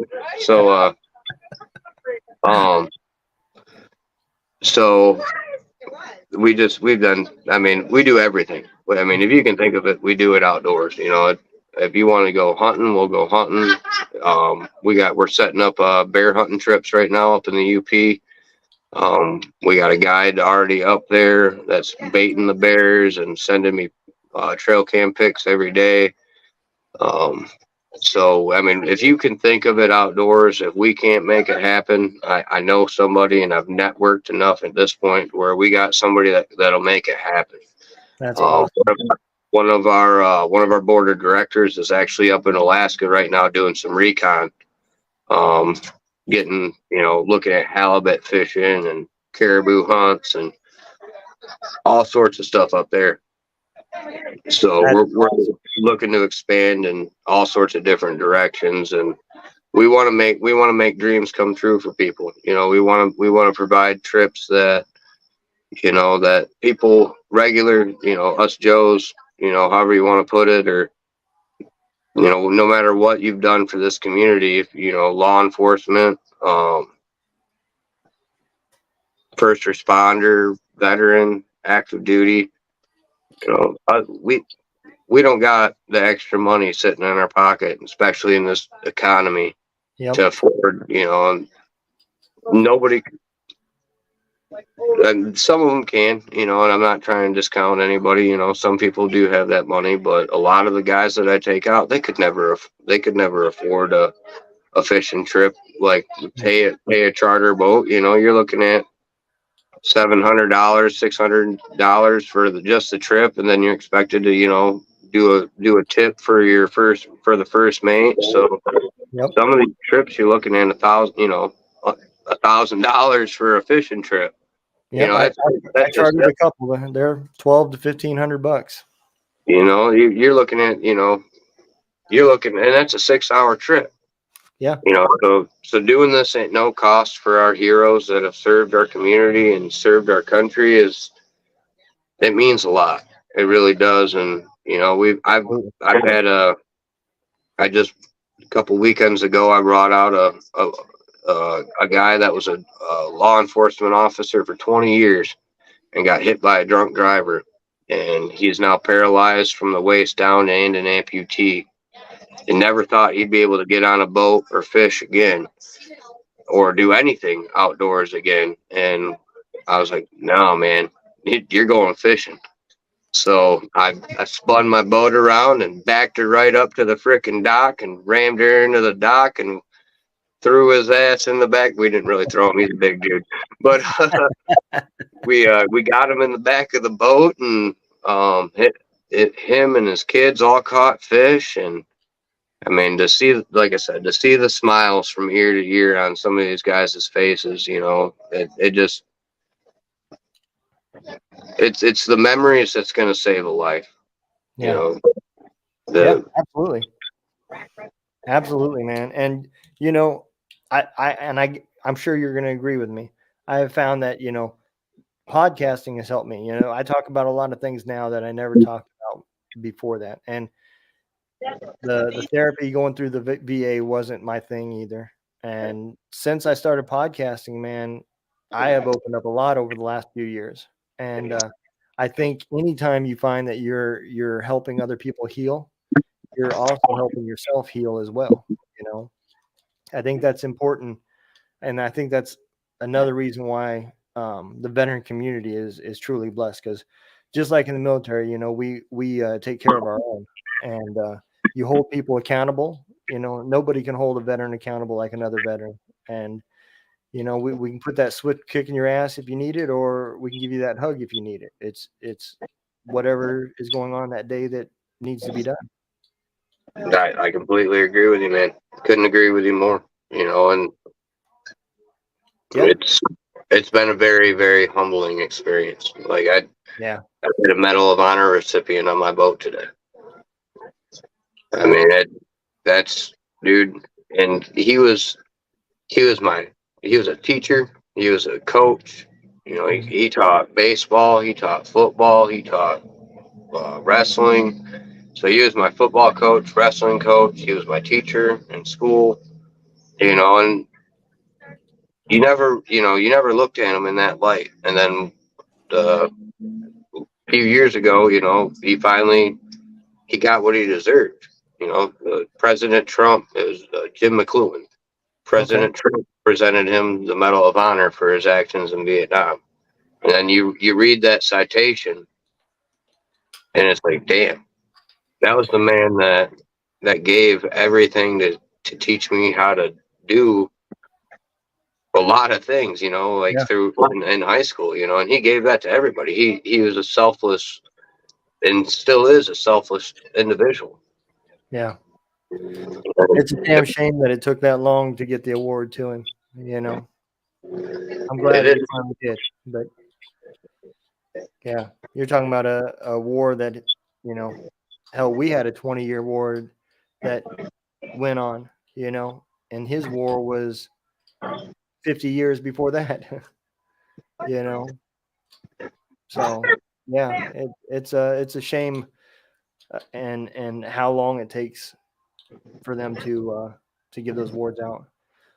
[SPEAKER 6] So so we've done, I mean, we do everything. I mean, if you can think of it, we do it outdoors. You know, if you want to go hunting, we'll go hunting. We're setting up bear hunting trips right now up in the UP. We got a guide already up there that's baiting the bears and sending me trail cam pics every day. So, I mean, if you can think of it outdoors, if we can't make it happen, I know somebody, and I've networked enough at this point where we got somebody that'll make it happen.
[SPEAKER 5] That's awesome.
[SPEAKER 6] One of our board of directors is actually up in Alaska right now doing some recon, getting, looking at halibut fishing and caribou hunts and all sorts of stuff up there. So we're looking to expand in all sorts of different directions, and we want to make dreams come true for people. We want to provide trips that, that people regular, us Joes, however you want to put it, or, no matter what you've done for this community, if, law enforcement, first responder, veteran, active duty, we don't got the extra money sitting in our pocket, especially in this economy, to afford, and nobody, and some of them can, and I'm not trying to discount anybody, some people do have that money, but a lot of the guys that I take out, they could never afford a fishing trip, like pay a charter boat. You're looking at $700, $600 for just the trip, and then you're expected to, do a tip for the first mate. So some of these trips you're looking at $1,000 for a fishing trip.
[SPEAKER 5] I chartered a couple. They're $1,200 to $1,500.
[SPEAKER 6] You're looking at, and that's a 6-hour trip.
[SPEAKER 5] Yeah.
[SPEAKER 6] So doing this at no cost for our heroes that have served our community and served our country it means a lot. It really does. And, I've had a couple weekends ago, I brought out a guy that was a law enforcement officer for 20 years and got hit by a drunk driver. And he's now paralyzed from the waist down and an amputee. And never thought he'd be able to get on a boat or fish again or do anything outdoors again. And I was like, no, man, you're going fishing. So I spun my boat around and backed her right up to the frickin' dock and rammed her into the dock and threw his ass in the back. We didn't really throw him. He's a big dude. But we got him in the back of the boat, and him and his kids all caught fish. And I mean, like I said, to see the smiles from ear to ear on some of these guys' faces, it's the memories that's going to save a life.
[SPEAKER 5] Yeah. Absolutely, man. And, I'm sure you're going to agree with me. I have found that, podcasting has helped me. I talk about a lot of things now that I never talked about before that. And the therapy going through the VA wasn't my thing either. And since I started podcasting, man, I have opened up a lot over the last few years. And I think anytime you find that you're helping other people heal, you're also helping yourself heal as well. I think that's important. And I think that's another reason why the veteran community is truly blessed, because just like in the military, we take care of our own, and you hold people accountable. Nobody can hold a veteran accountable like another veteran. And, we can put that switch kick in your ass if you need it, or we can give you that hug if you need it. It's whatever is going on that day that needs to be done.
[SPEAKER 6] I completely agree with you, man. Couldn't agree with you more. And it's been a very, very humbling experience. Like I did a Medal of Honor recipient on my boat today. I mean, that's dude, and he was a teacher. He was a coach. He taught baseball. He taught football. He taught wrestling. So he was my football coach, wrestling coach. He was my teacher in school. And you never looked at him in that light. And then a few years ago, he got what he deserved. President Trump, it was Jim McLuhan. President Trump presented him the Medal of Honor for his actions in Vietnam. And then you read that citation, and it's like, damn, that was the man that that gave everything to teach me how to do a lot of things, you know, like
[SPEAKER 5] Yeah.
[SPEAKER 6] through in high school, you know, and he gave that to everybody. He was a selfless and still is a selfless individual.
[SPEAKER 5] Yeah. It's a damn shame that it took that long to get the award to him. You know, I'm glad that he finally did. But yeah, you're talking about a war that, you know, hell, we had a 20-year war that went on, you know, and his war was 50 years before that, you know. So yeah, it's a shame, and how long it takes for them to give those awards out.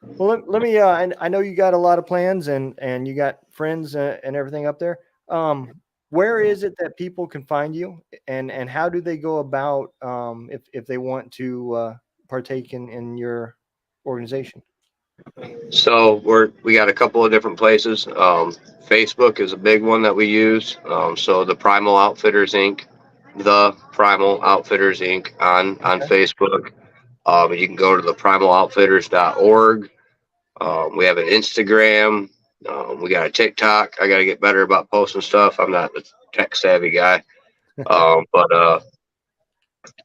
[SPEAKER 5] Well, let me. I know you got a lot of plans and you got friends and everything up there. Where is it that people can find you, and how do they go about if they want to partake in your organization?
[SPEAKER 6] So we got a couple of different places. Facebook is a big one that we use. So the Primal Outfitters Inc. The Primal Outfitters Inc. on Facebook. You can go to the primaloutfitters.org. We have an Instagram. We got a TikTok. I got to get better about posting stuff. I'm not a tech savvy guy. But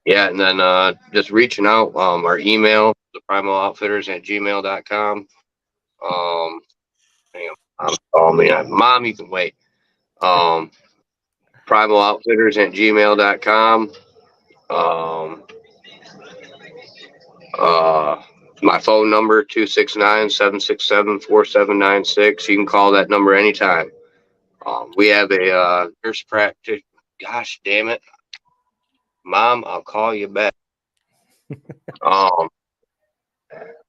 [SPEAKER 6] yeah, and then just reaching out. Our email, theprimaloutfitters@gmail.com. Hang on, Mom's calling me. Mom, you can wait. Primaloutfitters@gmail.com. Um, my phone number 269-767-4796. You can call that number anytime. We have a nurse practitioner. Gosh damn it, Mom, I'll call you back.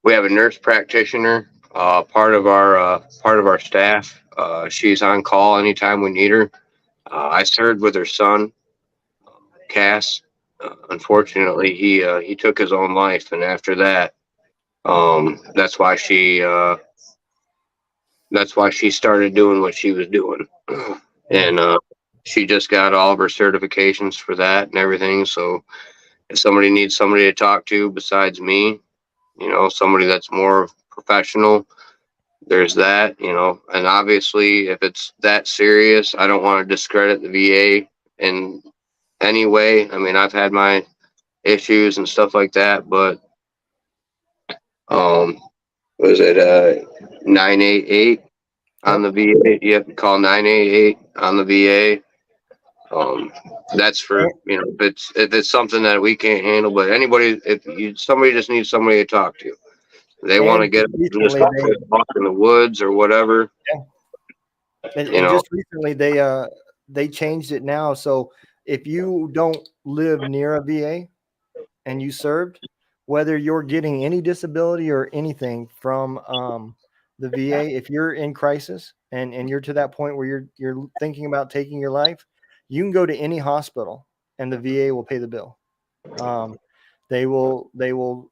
[SPEAKER 6] We have a nurse practitioner, part of our staff. She's on call anytime we need her. I served with her son, Cass. Unfortunately, he took his own life, and after that, that's why she started doing what she was doing, and she just got all of her certifications for that and everything. So if somebody needs somebody to talk to besides me, you know, somebody that's more professional, there's that, you know. And obviously, if it's that serious, I don't want to discredit the VA in any way. I mean, I've had my issues and stuff like that, but was it 988 on the VA? Yep, call 988 on the VA. That's for, you know, if it's something that we can't handle. But anybody, somebody just needs somebody to talk to. They want to get just walk in the woods or whatever.
[SPEAKER 5] And
[SPEAKER 6] You know,
[SPEAKER 5] just recently they changed it now. So if you don't live near a VA and you served, whether you're getting any disability or anything from the VA, if you're in crisis and you're to that point where you're thinking about taking your life, you can go to any hospital and the VA will pay the bill. They will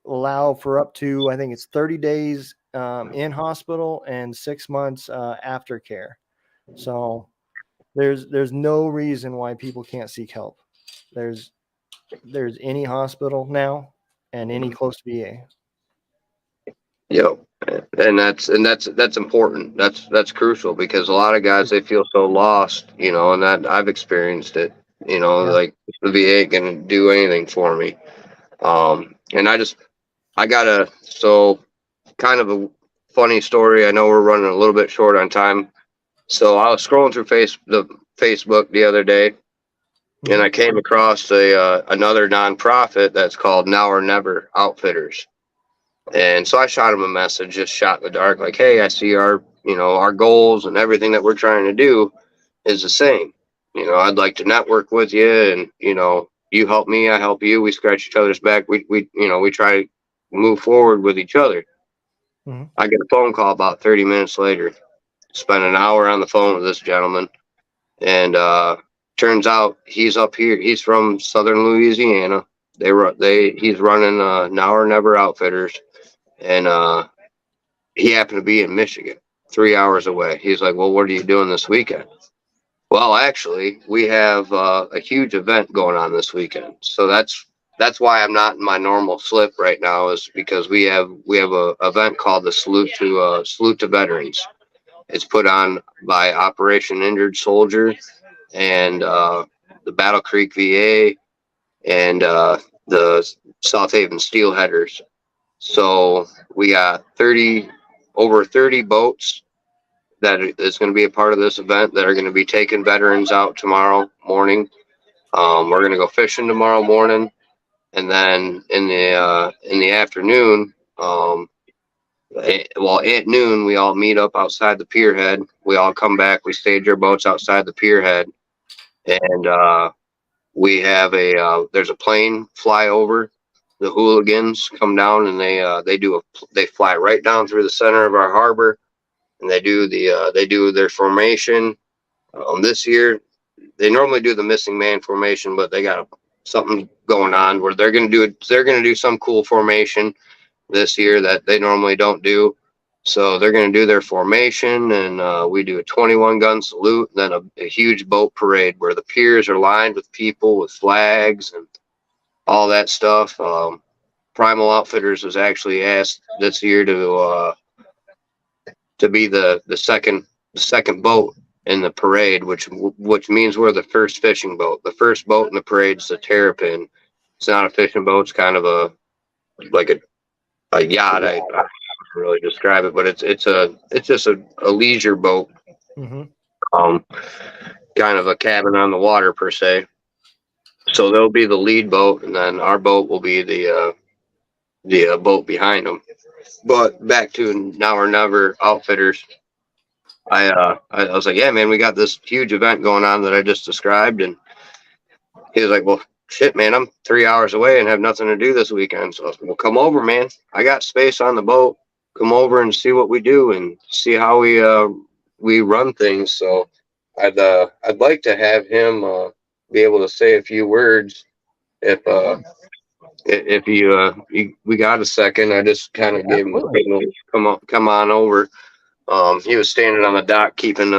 [SPEAKER 5] allow for up to, I think it's 30 days in hospital and 6 months aftercare. So there's no reason why people can't seek help. There's any hospital now and any close VA.
[SPEAKER 6] yep. And that's important. That's crucial, because a lot of guys, they feel so lost, you know, and that I've experienced it, you know, like the VA ain't gonna do anything for me. And I got so kind of a funny story. I know we're running a little bit short on time. So I was scrolling through Facebook the other day, and I came across another nonprofit that's called Now or Never Outfitters. And so I shot him a message, just shot in the dark, like, hey, I see our goals and everything that we're trying to do is the same. You know, I'd like to network with you, and, you know, you help me, I help you. We scratch each other's back. We try to move forward with each other. I get a phone call about 30 minutes later. Spent an hour on the phone with this gentleman, and turns out he's up here. He's from Southern Louisiana. He's running Now or Never Outfitters, and he happened to be in Michigan, 3 hours away. He's like, well, what are you doing this weekend? Well, actually, we have a huge event going on this weekend. So that's that's why I'm not in my normal slip right now, is because we have a event called the Salute to Veterans. It's put on by Operation Injured Soldier and the Battle Creek VA and the South Haven Steelheaders. So we got over 30 boats that is going to be a part of this event that are going to be taking veterans out tomorrow morning. We're going to go fishing tomorrow morning, and then in the afternoon, at noon, we all meet up outside the pier head. We all come back. We stage our boats outside the pier head, and we have there's a plane fly over. The hooligans come down and they fly right down through the center of our harbor, and they do their formation. This year, they normally do the missing man formation, but they got something going on where they're gonna do some cool formation this year that they normally don't do. So they're gonna do their formation, and we do a 21 gun salute, and then a huge boat parade where the piers are lined with people with flags and all that stuff. Primal Outfitters was actually asked this year to be the second boat in the parade, which means we're the first fishing boat. The first boat in the parade is the Terrapin. It's not a fishing boat. It's kind of a yacht. I can't really describe it, but it's just a leisure boat.
[SPEAKER 5] Mm-hmm.
[SPEAKER 6] Kind of a cabin on the water per se. So they'll be the lead boat, and then our boat will be the boat behind them. But back to Now or Never Outfitters. I was like, yeah, man, we got this huge event going on that I just described. And he was like, well, shit, man, I'm 3 hours away and have nothing to do this weekend. So I was like, well, come over, man. I got space on the boat. Come over and see what we do and see how we run things. So I'd like to have him be able to say a few words if we got a second. I just kind of gave him a signal, come on over. He was standing on the dock keeping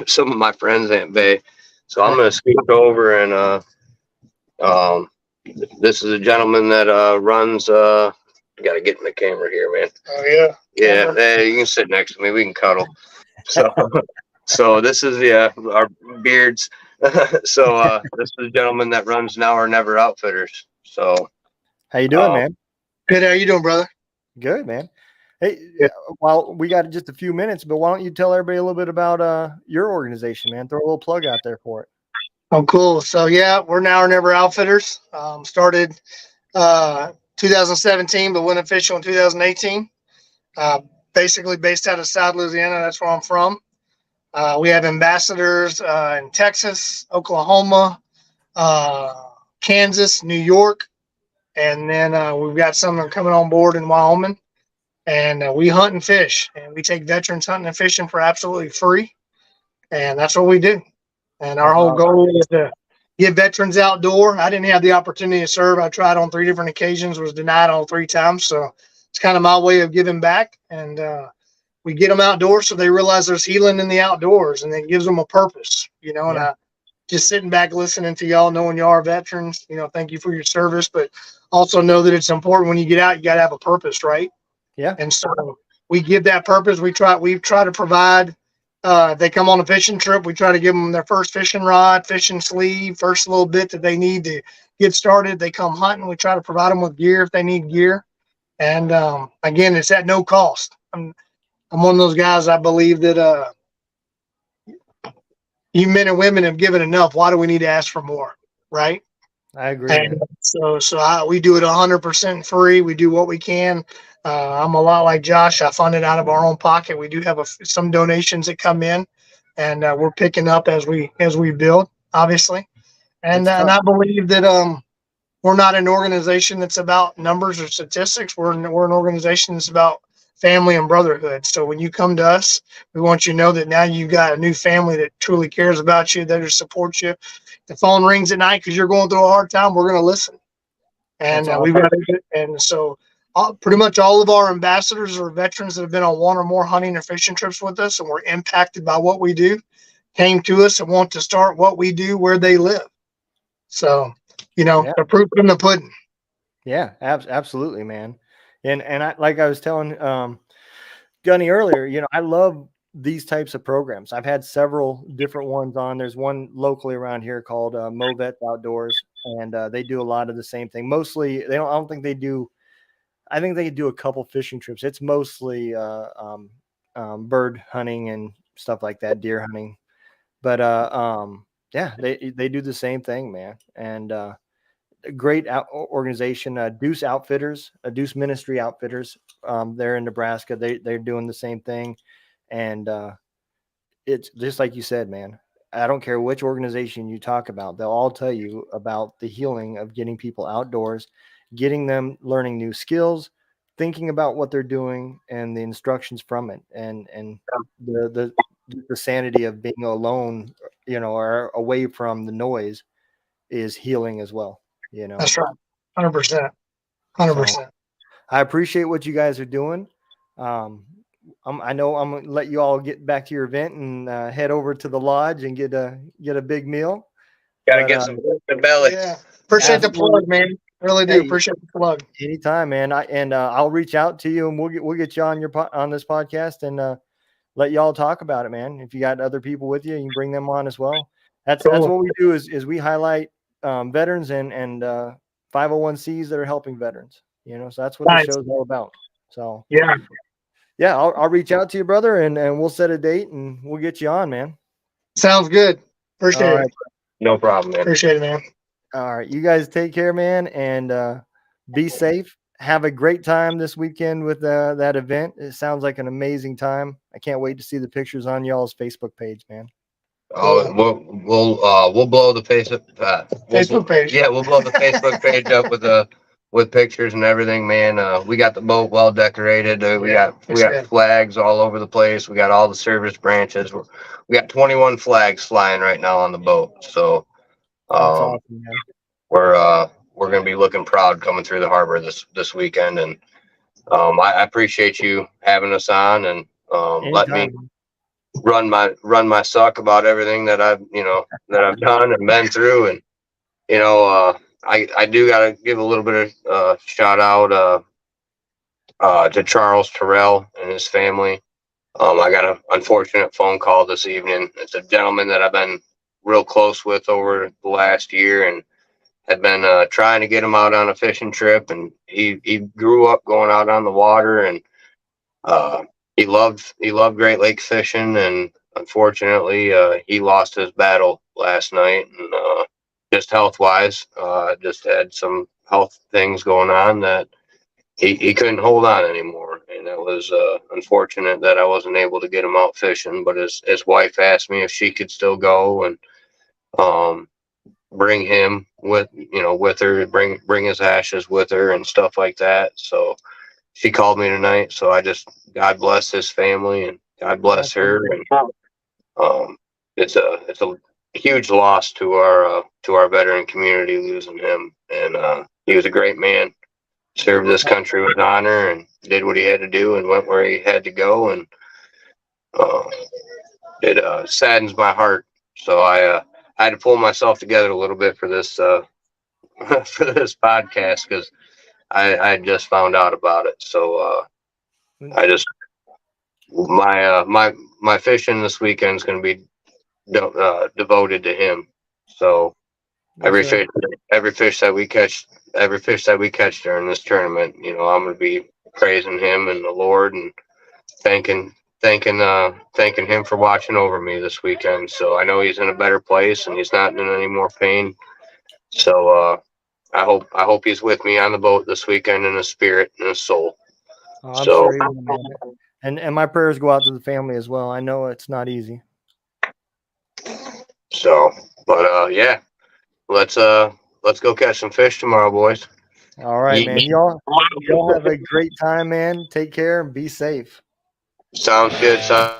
[SPEAKER 6] some of my friends at bay. So I'm gonna scoot over, and this is a gentleman that runs. Got to get in the camera here, man.
[SPEAKER 7] Oh yeah.
[SPEAKER 6] Yeah, hey, you can sit next to me. We can cuddle. So this is our beards. So this is a gentleman that runs Now or Never Outfitters. So
[SPEAKER 5] How you doing, man?
[SPEAKER 7] Good. How you doing, brother?
[SPEAKER 5] Good, man. Hey, well, we got just a few minutes, but why don't you tell everybody a little bit about your organization, man? Throw a little plug out there for it.
[SPEAKER 7] Oh, cool. So yeah, we're Now or Never Outfitters. Started 2017, but went official in 2018. Basically based out of South Louisiana. That's where I'm from. We have ambassadors in Texas, Oklahoma, Kansas, New York, and then we've got some that are coming on board in Wyoming. And we hunt and fish, and we take veterans hunting and fishing for absolutely free. And that's what we do. And our whole goal is to get veterans outdoor. I didn't have the opportunity to serve. I tried on 3 different occasions, was denied all 3 times. So it's kind of my way of giving back. And we get them outdoors so they realize there's healing in the outdoors, and it gives them a purpose, you know. And just sitting back listening to y'all, knowing y'all are veterans, you know, thank you for your service, but also know that it's important when you get out, you got to have a purpose, right?
[SPEAKER 5] Yeah.
[SPEAKER 7] And so we give that purpose. We try to provide, they come on a fishing trip. We try to give them their first fishing rod, fishing sleeve, first little bit that they need to get started. They come hunting. We try to provide them with gear if they need gear. And again, it's at no cost. I'm one of those guys. I believe that you men and women have given enough. Why do we need to ask for more? Right.
[SPEAKER 5] I agree.
[SPEAKER 7] And we do it 100% free. We do what we can. I'm a lot like Josh. I fund it out of our own pocket. We do have some donations that come in, and we're picking up as we build, obviously. And I believe that we're not an organization that's about numbers or statistics. We're an organization that's about family and brotherhood. So when you come to us, we want you to know that now you've got a new family that truly cares about you, that supports you. If the phone rings at night because you're going through a hard time, we're going to listen. And we've got it. And so pretty much all of our ambassadors are veterans that have been on 1 or more hunting or fishing trips with us and were impacted by what we do, came to us and want to start what we do where they live. So, you know, the proof in the pudding.
[SPEAKER 5] Yeah, absolutely, man. And I, like I was telling Gunny earlier, I love these types of programs. I've had several different ones on. There's one locally around here called Movets Outdoors, and they do a lot of the same thing. Mostly, they don't. I don't think they do. I think they do a couple fishing trips. It's mostly bird hunting and stuff like that, deer hunting. But yeah, they do the same thing, man. And a great organization, Deuce Outfitters, Deuce Ministry Outfitters. They're in Nebraska. They're doing the same thing, and it's just like you said, man. I don't care which organization you talk about; they'll all tell you about the healing of getting people outdoors, getting them learning new skills, thinking about what they're doing, and the instructions from it, and the sanity of being alone, or away from the noise, is healing as well.
[SPEAKER 7] That's right. 100%.
[SPEAKER 5] So
[SPEAKER 7] 100%.
[SPEAKER 5] I appreciate what you guys are doing. I know I'm gonna let you all get back to your event and head over to the lodge and get a big meal.
[SPEAKER 6] Gotta
[SPEAKER 5] But
[SPEAKER 6] get some food in the belly.
[SPEAKER 7] Yeah. Appreciate the plug, man. Really do.
[SPEAKER 5] Hey,
[SPEAKER 7] Appreciate the plug.
[SPEAKER 5] anytime, man. I'll reach out to you and we'll get you on on this podcast and let y'all talk about it, man. If you got other people with you, you can bring them on as well. That's
[SPEAKER 7] Cool.
[SPEAKER 5] what we do is we highlight veterans and 501Cs that are helping veterans. So that's what
[SPEAKER 7] Nice.
[SPEAKER 5] the show's all about. So
[SPEAKER 7] Yeah.
[SPEAKER 5] yeah, I'll reach out to you, brother, and we'll set a date and we'll get you on, man.
[SPEAKER 7] Sounds good. Appreciate
[SPEAKER 5] All
[SPEAKER 7] it.
[SPEAKER 5] right.
[SPEAKER 6] No problem, man.
[SPEAKER 7] Appreciate it, man.
[SPEAKER 5] All right. You guys take care, man, and be safe. Have a great time this weekend with that event. It sounds like an amazing time. I can't wait to see the pictures on y'all's Facebook page, man.
[SPEAKER 6] Oh, we'll blow the
[SPEAKER 7] Facebook page.
[SPEAKER 6] Yeah, we'll blow the Facebook page up with pictures and everything, man. We got the boat well decorated. We got
[SPEAKER 7] good.
[SPEAKER 6] flags all over the place. We got all the service branches. We got 21 flags flying right now on the boat. So
[SPEAKER 5] That's
[SPEAKER 6] um,
[SPEAKER 5] awesome, man.
[SPEAKER 6] we're gonna be looking proud coming through the harbor this weekend. And I appreciate you having us on and let me
[SPEAKER 5] Anytime.
[SPEAKER 6] run my suck about everything that I've done and been through. And I do gotta give a little bit of shout out to Charles Terrell and his family. I got an unfortunate phone call this evening. It's a gentleman that I've been real close with over the last year and had been trying to get him out on a fishing trip. And he grew up going out on the water, and he loved Great Lakes fishing. And unfortunately, he lost his battle last night, and just health wise, just had some health things going on that he couldn't hold on anymore. And it was unfortunate that I wasn't able to get him out fishing. But his wife asked me if she could still go and bring him with her, bring his ashes with her and stuff like that. So she called me tonight. So God bless his family and God bless her. And it's a huge loss to our veteran community losing him. And he was a great man, served this country with honor and did what he had to do and went where he had to go. And it saddens my heart. So I had to pull myself together a little bit for this for this podcast because I just found out about it. So I just my fishing this weekend is going to be devoted to him. So every fish that we catch during this tournament, I'm going to be praising him and the Lord and thanking him for watching over me this weekend. So I know he's in a better place and he's not in any more pain. So I hope he's with me on the boat this weekend in his spirit and his soul.
[SPEAKER 5] Oh, I'm sure he will, man. And my prayers go out to the family as well. I know it's not easy.
[SPEAKER 6] So, but yeah, let's go catch some fish tomorrow, boys.
[SPEAKER 5] All right, man. Y'all have a great time, man. Take care and be safe.
[SPEAKER 6] Sounds good, son.